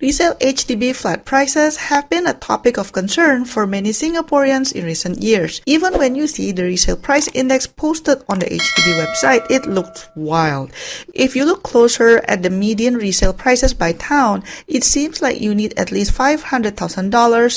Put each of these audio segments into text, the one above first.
Resale HDB flat prices have been a topic of concern for many Singaporeans in recent years. Even when you see the resale price index posted on the HDB website, it looks wild. If you look closer at the median resale prices by town, it seems like you need at least $500,000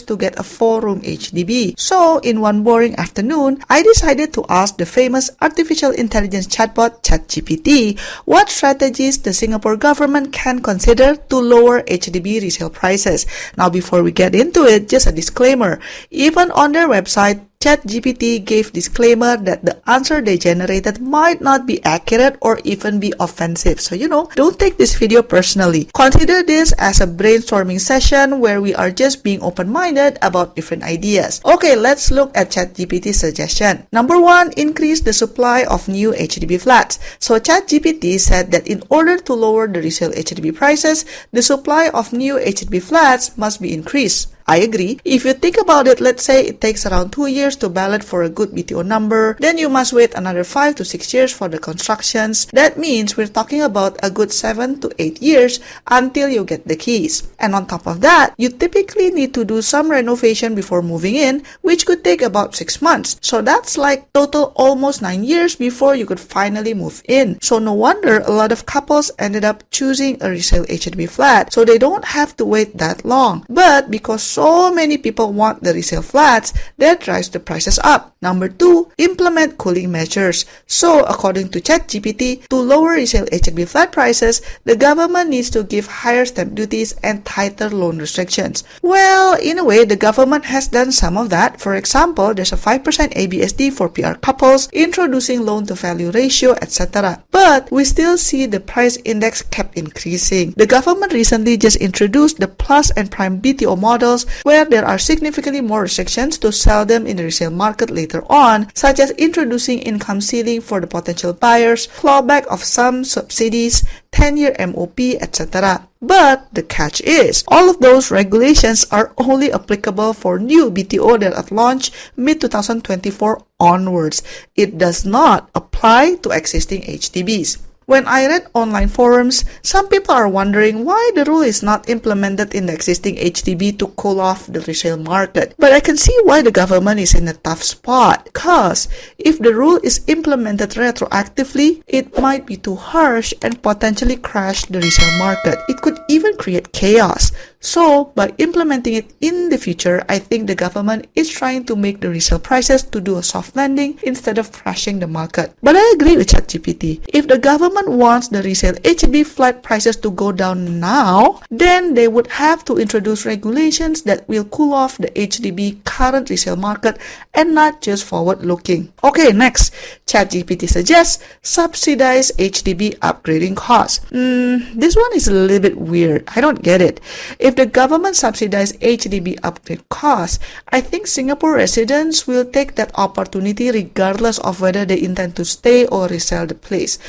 to get a 4-room HDB. So, in one boring afternoon, I decided to ask the famous artificial intelligence chatbot ChatGPT what strategies the Singapore government can consider to lower HDB resale prices. Now, before we get into it, just a disclaimer. Even on their website, ChatGPT gave disclaimer that the answer they generated might not be accurate or even be offensive. So, don't take this video personally. Consider this as a brainstorming session where we are just being open-minded about different ideas. Okay, let's look at ChatGPT's suggestion. Number 1, increase the supply of new HDB flats. So, ChatGPT said that in order to lower the resale HDB prices, the supply of new HDB flats must be increased. I agree. If you think about it, let's say it takes around 2 years to ballot for a good BTO number, then you must wait another 5 to 6 years for the constructions. That means we're talking about a good 7 to 8 years until you get the keys. And on top of that, you typically need to do some renovation before moving in, which could take about 6 months. So that's like total almost 9 years before you could finally move in. So no wonder a lot of couples ended up choosing a resale HDB flat, so they don't have to wait that long. But because so many people want the resale flats, that drives the prices up. Number 2, implement cooling measures. So, according to ChatGPT, to lower resale HDB flat prices, the government needs to give higher stamp duties and tighter loan restrictions. Well, in a way, the government has done some of that. For example, there's a 5% ABSD for PR couples, introducing loan-to-value ratio, etc. But we still see the price index kept increasing. The government recently just introduced the Plus and Prime BTO models, where there are significantly more restrictions to sell them in the resale market later on, such as introducing income ceiling for the potential buyers, clawback of some subsidies, 10-year MOP, etc. But the catch is, all of those regulations are only applicable for new BTO that at launch mid-2024 onwards. It does not apply to existing HDBs. When I read online forums, some people are wondering why the rule is not implemented in the existing HDB to cool off the resale market. But I can see why the government is in a tough spot. Because if the rule is implemented retroactively, it might be too harsh and potentially crash the resale market. It could even create chaos. So, by implementing it in the future, I think the government is trying to make the resale prices to do a soft landing instead of crashing the market. But I agree with ChatGPT. If the government wants the resale HDB flat prices to go down now, then they would have to introduce regulations that will cool off the HDB current resale market and not just forward-looking. Okay, next, ChatGPT suggests subsidize HDB upgrading costs. This one is a little bit weird. I don't get it. If the government subsidizes HDB upgrade costs, I think Singapore residents will take that opportunity regardless of whether they intend to stay or resell the place.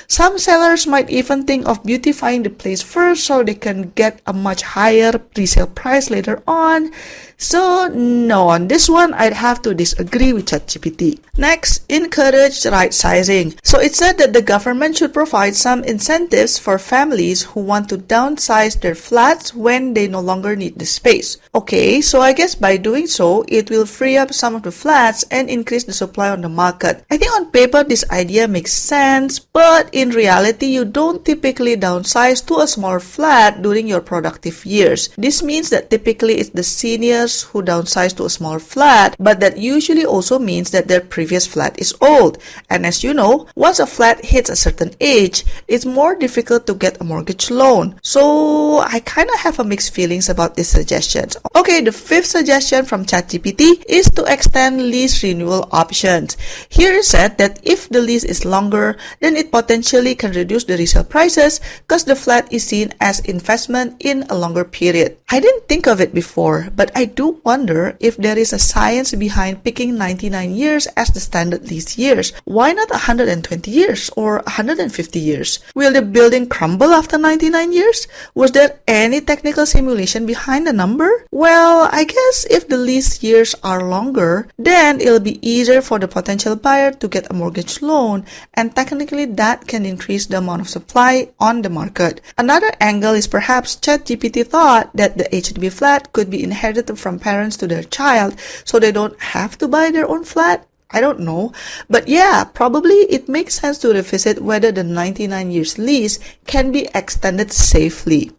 Some sellers might even think of beautifying the place first so they can get a much higher resale price later on. So, no, on this one, I'd have to disagree with ChatGPT. Next, encourage right sizing. So, it said that the government should provide some incentives for families who want to downsize their flats when they no longer need the space. Okay, so I guess by doing so, it will free up some of the flats and increase the supply on the market. I think on paper, this idea makes sense, but in reality, you don't typically downsize to a smaller flat during your productive years. This means that typically it's the seniors who downsize to a small flat, but that usually also means that their previous flat is old. And as you know, once a flat hits a certain age, it's more difficult to get a mortgage loan. So I kind of have a mixed feelings about these suggestions. Okay, the 5th suggestion from ChatGPT is to extend lease renewal options. Here it said that if the lease is longer, then it potentially can reduce the resale prices because the flat is seen as investment in a longer period. I didn't think of it before, but I do wonder if there is a science behind picking 99 years as the standard lease years. Why not 120 years or 150 years? Will the building crumble after 99 years? Was there any technical simulation behind the number? Well, I guess if the lease years are longer, then it'll be easier for the potential buyer to get a mortgage loan, and technically that can increase the amount of supply on the market. Another angle is perhaps ChatGPT thought that the HDB flat could be inherited from parents to their child, so they don't have to buy their own flat. I don't know, but yeah, probably it makes sense to revisit whether the 99 years lease can be extended safely.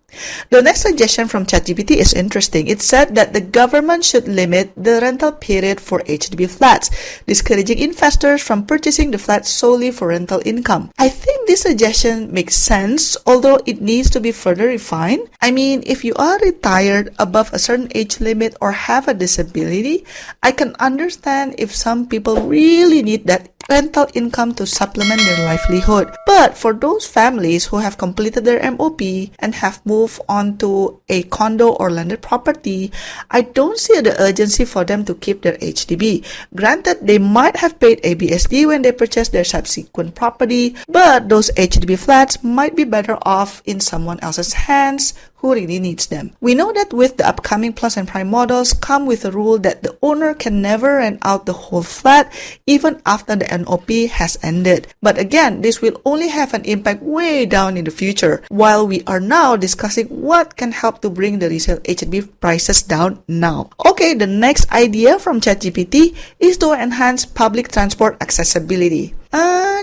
The next suggestion from ChatGPT is interesting. It said that the government should limit the rental period for HDB flats, discouraging investors from purchasing the flats solely for rental income. I think this suggestion makes sense, although it needs to be further refined. I mean, if you are retired above a certain age limit or have a disability, I can understand if some people really need that rental income to supplement their livelihood. But for those families who have completed their MOP and have moved on to a condo or landed property, I don't see the urgency for them to keep their HDB. Granted, they might have paid ABSD when they purchased their subsequent property, but those HDB flats might be better off in someone else's hands who really needs them. We know that with the upcoming Plus and Prime models come with a rule that the owner can never rent out the whole flat even after the NOP has ended. But again, this will only have an impact way down in the future, while we are now discussing what can help to bring the resale HDB prices down now. Okay, the next idea from ChatGPT is to enhance public transport accessibility.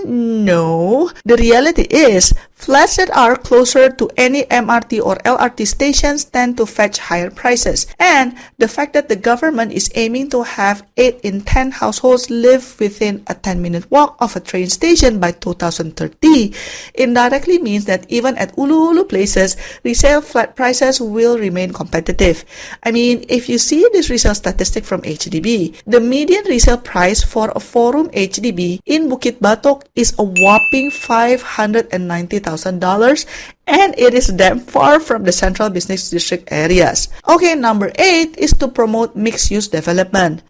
No. The reality is, flats that are closer to any MRT or LRT stations tend to fetch higher prices. And the fact that the government is aiming to have 8 in 10 households live within a 10-minute walk of a train station by 2030 indirectly means that even at ulu places, resale flat prices will remain competitive. I mean, if you see this resale statistic from HDB, the median resale price for a 4-room HDB in Bukit Batok is a whopping $590,000, and it is damn far from the central business district areas. Okay, number 8 is to promote mixed-use development.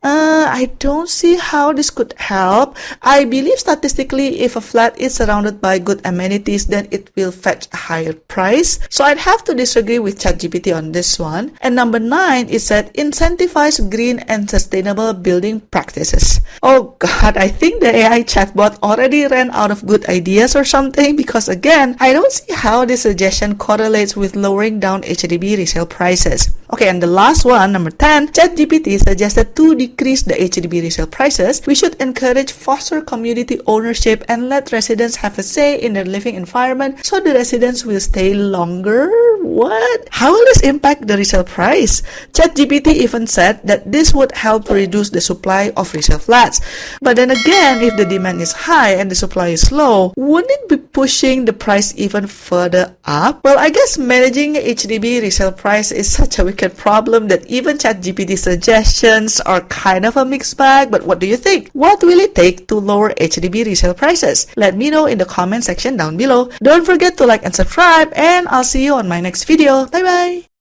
I don't see how this could help. I believe statistically, if a flat is surrounded by good amenities, then it will fetch a higher price. So I'd have to disagree with ChatGPT on this one. And number 9 is that incentivize green and sustainable building practices. Oh God, I think the AI chatbot already ran out of good ideas or something, because again, I don't see how this suggestion correlates with lowering down HDB resale prices. Okay, and the last one, number 10, ChatGPT suggested to decrease the HDB resale prices, we should encourage foster community ownership and let residents have a say in their living environment so the residents will stay longer. What? How will this impact the resale price? ChatGPT even said that this would help reduce the supply of resale flats. But then again, if the demand is high and the supply is low, wouldn't it be pushing the price even further up? Well, I guess managing HDB resale price is such a wicked problem that even ChatGPT suggestions are kind of a mixed bag. But what do you think? What will it take to lower HDB resale prices? Let me know in the comment section down below. Don't forget to like and subscribe, and I'll see you on my next video. Bye bye!